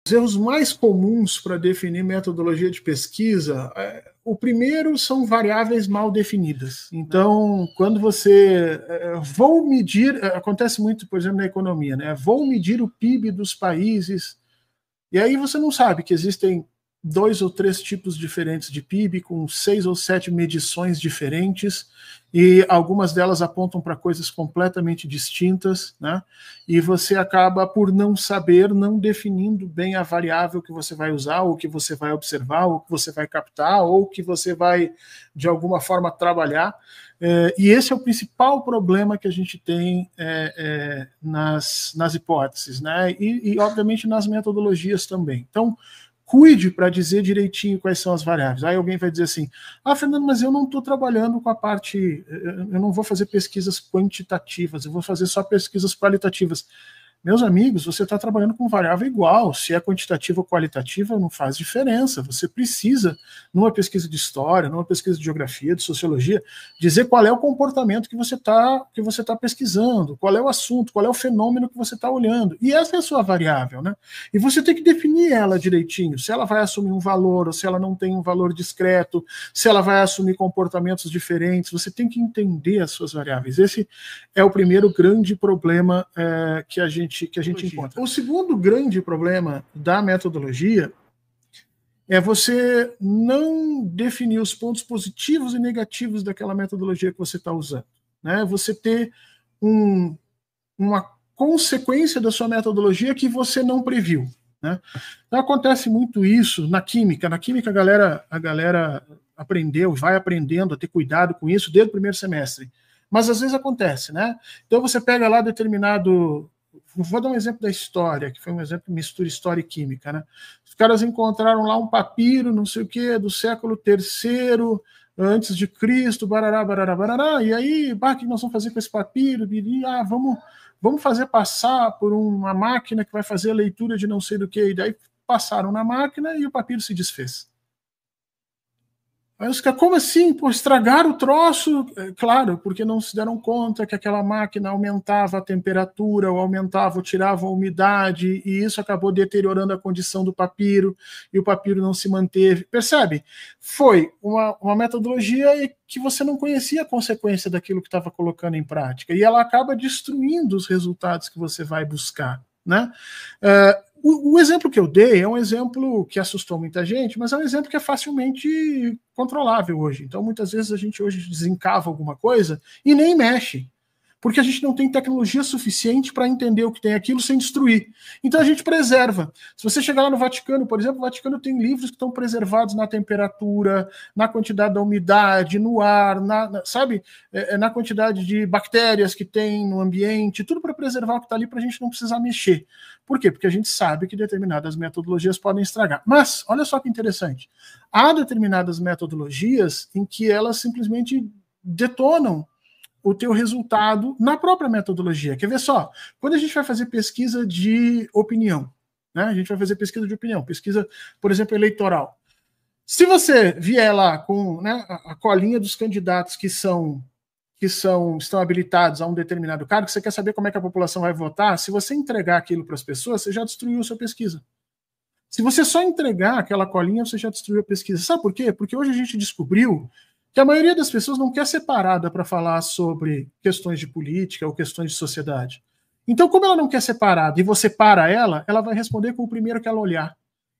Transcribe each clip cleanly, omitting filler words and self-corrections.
Os erros mais comuns para definir metodologia de pesquisa, o primeiro são variáveis mal definidas. Então, quando você vou medir, acontece muito, por exemplo, na economia, né? Vou medir o PIB dos países, e aí você não sabe que existem 2 ou 3 tipos diferentes de PIB, com 6 ou 7 medições diferentes, e algumas delas apontam para coisas completamente distintas, né? E você acaba, por não saber, não definindo bem a variável que você vai usar, ou que você vai observar, ou que você vai captar, ou que você vai, de alguma forma, trabalhar. E esse é o principal problema que a gente tem nas hipóteses, né? E, obviamente, nas metodologias também. Então, cuide para dizer direitinho quais são as variáveis. Aí alguém vai dizer assim, Fernando, mas eu não estou trabalhando com a parte, eu não vou fazer pesquisas quantitativas, eu vou fazer só pesquisas qualitativas. Meus amigos, você está trabalhando com variável igual, se é quantitativa ou qualitativa não faz diferença, você precisa, numa pesquisa de história, numa pesquisa de geografia, de sociologia, dizer qual é o comportamento que você tá pesquisando, qual é o assunto, qual é o fenômeno que você está olhando, e essa é a sua variável, né? E você tem que definir ela direitinho, se ela vai assumir um valor, ou se ela não tem um valor discreto, se ela vai assumir comportamentos diferentes, você tem que entender as suas variáveis. Esse é o primeiro grande problema que a gente encontra. O segundo grande problema da metodologia é você não definir os pontos positivos e negativos daquela metodologia que você está usando, né? Você ter uma consequência da sua metodologia que você não previu, né? Então, acontece muito isso na química. Na química, a galera aprendeu, vai aprendendo a ter cuidado com isso desde o primeiro semestre. Mas às vezes acontece, né? Então você pega lá determinado... Vou dar um exemplo da história, que foi um exemplo de mistura história e química, né? Os caras encontraram lá um papiro, não sei o quê, do século III antes de Cristo, barará, barará, barará, e aí, o que nós vamos fazer com esse papiro? Vamos fazer passar por uma máquina que vai fazer a leitura de não sei do que, e daí passaram na máquina e o papiro se desfez. Aí os caras, como assim? Pô, estragaram o troço? Claro, porque não se deram conta que aquela máquina aumentava a temperatura, ou aumentava ou tirava a umidade, e isso acabou deteriorando a condição do papiro, e o papiro não se manteve. Percebe? Foi uma metodologia que você não conhecia a consequência daquilo que estava colocando em prática, e ela acaba destruindo os resultados que você vai buscar, né? O exemplo que eu dei é um exemplo que assustou muita gente, mas é um exemplo que é facilmente controlável hoje. Então, muitas vezes a gente hoje desencava alguma coisa e nem mexe, porque a gente não tem tecnologia suficiente para entender o que tem aquilo sem destruir. Então a gente preserva. Se você chegar lá no Vaticano, por exemplo, o Vaticano tem livros que estão preservados na temperatura, na quantidade da umidade, no ar, sabe? Na quantidade de bactérias que tem no ambiente, tudo para preservar o que está ali para a gente não precisar mexer. Por quê? Porque a gente sabe que determinadas metodologias podem estragar. Mas, olha só que interessante, há determinadas metodologias em que elas simplesmente detonam o teu resultado na própria metodologia. Quer ver só? Quando a gente vai fazer pesquisa de opinião, né? A gente vai fazer pesquisa de opinião, pesquisa, por exemplo, eleitoral. Se você vier lá com, né, a colinha dos candidatos que estão habilitados a um determinado cargo, que você quer saber como é que a população vai votar, se você entregar aquilo para as pessoas, você já destruiu a sua pesquisa. Se você só entregar aquela colinha, você já destruiu a pesquisa. Sabe por quê? Porque hoje a gente descobriu que a maioria das pessoas não quer ser parada para falar sobre questões de política ou questões de sociedade. Então, como ela não quer ser parada e você para ela, ela vai responder com o primeiro que ela olhar.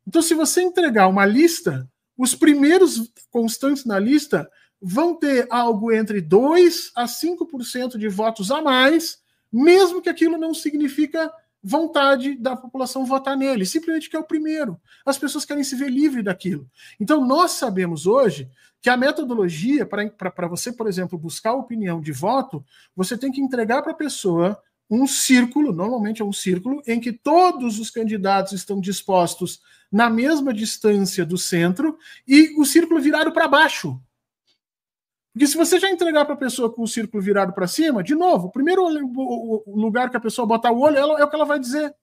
Então, se você entregar uma lista, os primeiros constantes na lista vão ter algo entre 2% a 5% de votos a mais, mesmo que aquilo não significa vontade da população votar nele, simplesmente que é o primeiro. As pessoas querem se ver livre daquilo. Então, nós sabemos hoje que a metodologia, para você, por exemplo, buscar a opinião de voto, você tem que entregar para a pessoa um círculo, normalmente é um círculo, em que todos os candidatos estão dispostos na mesma distância do centro e o círculo virado para baixo. Porque se você já entregar para a pessoa com o círculo virado para cima, de novo, o primeiro lugar que a pessoa botar o olho é o que ela vai dizer.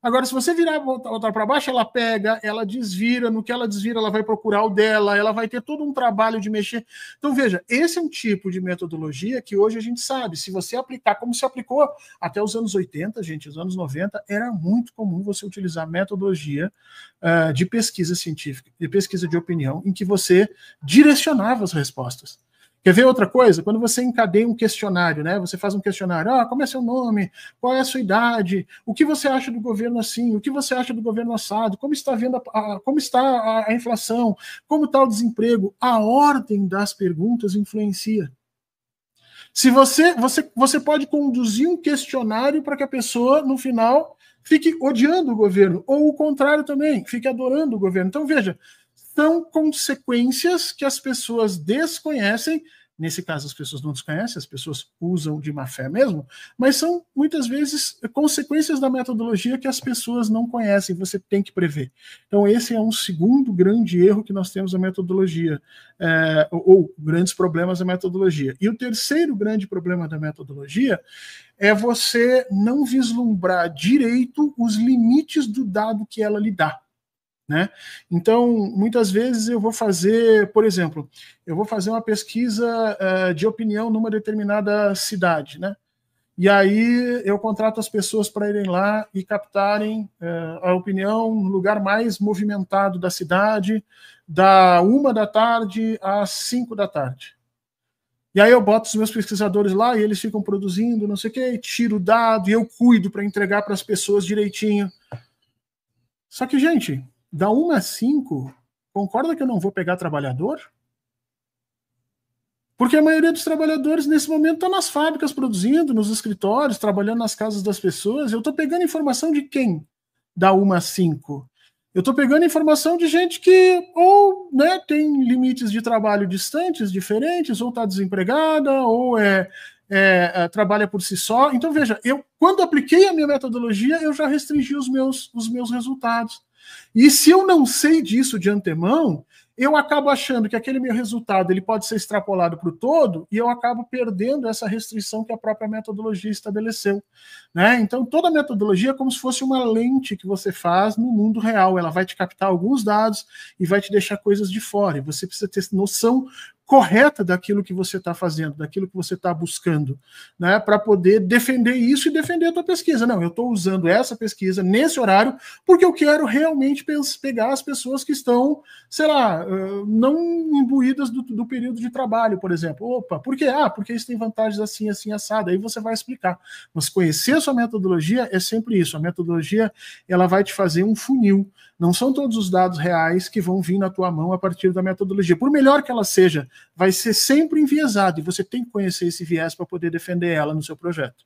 Agora, se você virar voltar para baixo, ela pega, ela desvira, no que ela desvira, ela vai procurar o dela, ela vai ter todo um trabalho de mexer. Então, veja, esse é um tipo de metodologia que hoje a gente sabe, se você aplicar, como se aplicou até os anos 80, gente, os anos 90, era muito comum você utilizar metodologia de pesquisa científica, de pesquisa de opinião, em que você direcionava as respostas. Quer ver outra coisa? Quando você encadeia um questionário, né? Você faz um questionário, como é seu nome? Qual é a sua idade? O que você acha do governo assim? O que você acha do governo assado? Como está vendo como está a inflação? Como está o desemprego? A ordem das perguntas influencia. Se você pode conduzir um questionário para que a pessoa, no final, fique odiando o governo, ou o contrário também, fique adorando o governo. Então, veja, são consequências que as pessoas desconhecem. Nesse caso, as pessoas não desconhecem, as pessoas usam de má fé mesmo, mas são muitas vezes consequências da metodologia que as pessoas não conhecem, você tem que prever. Então, esse é um segundo grande erro que nós temos na metodologia, ou grandes problemas da metodologia. E o terceiro grande problema da metodologia é você não vislumbrar direito os limites do dado que ela lhe dá. Né? Então, muitas vezes eu vou fazer, por exemplo, eu vou fazer uma pesquisa de opinião numa determinada cidade, né? E aí eu contrato as pessoas para irem lá e captarem a opinião no lugar mais movimentado da cidade, da 1 da tarde às 5 da tarde. E aí eu boto os meus pesquisadores lá e eles ficam produzindo, não sei o quê, tiro o dado e eu cuido para entregar para as pessoas direitinho. Só que, gente, da 1 às 5, concorda que eu não vou pegar trabalhador? Porque a maioria dos trabalhadores, nesse momento, está nas fábricas produzindo, nos escritórios, trabalhando nas casas das pessoas. Eu estou pegando informação de quem? Da 1 às 5. Eu estou pegando informação de gente que ou tem limites de trabalho distantes, diferentes, ou está desempregada, ou trabalha por si só. Então, veja, eu quando apliquei a minha metodologia, eu já restringi os meus resultados. E se eu não sei disso de antemão, eu acabo achando que aquele meu resultado ele pode ser extrapolado para o todo e eu acabo perdendo essa restrição que a própria metodologia estabeleceu. Né? Então, toda metodologia é como se fosse uma lente que você faz no mundo real. Ela vai te captar alguns dados e vai te deixar coisas de fora. E você precisa ter noção correta daquilo que você está fazendo, daquilo que você está buscando, né, para poder defender isso e defender a tua pesquisa. Não, eu estou usando essa pesquisa nesse horário porque eu quero realmente pegar as pessoas que estão, sei lá, não imbuídas do período de trabalho, por exemplo. Opa, por quê? Porque isso tem vantagens assim, assim, assado. Aí você vai explicar. Mas conhecer a sua metodologia é sempre isso. A metodologia, ela vai te fazer um funil. Não são todos os dados reais que vão vir na tua mão a partir da metodologia. Por melhor que ela seja, vai ser sempre enviesada e você tem que conhecer esse viés para poder defender ela no seu projeto.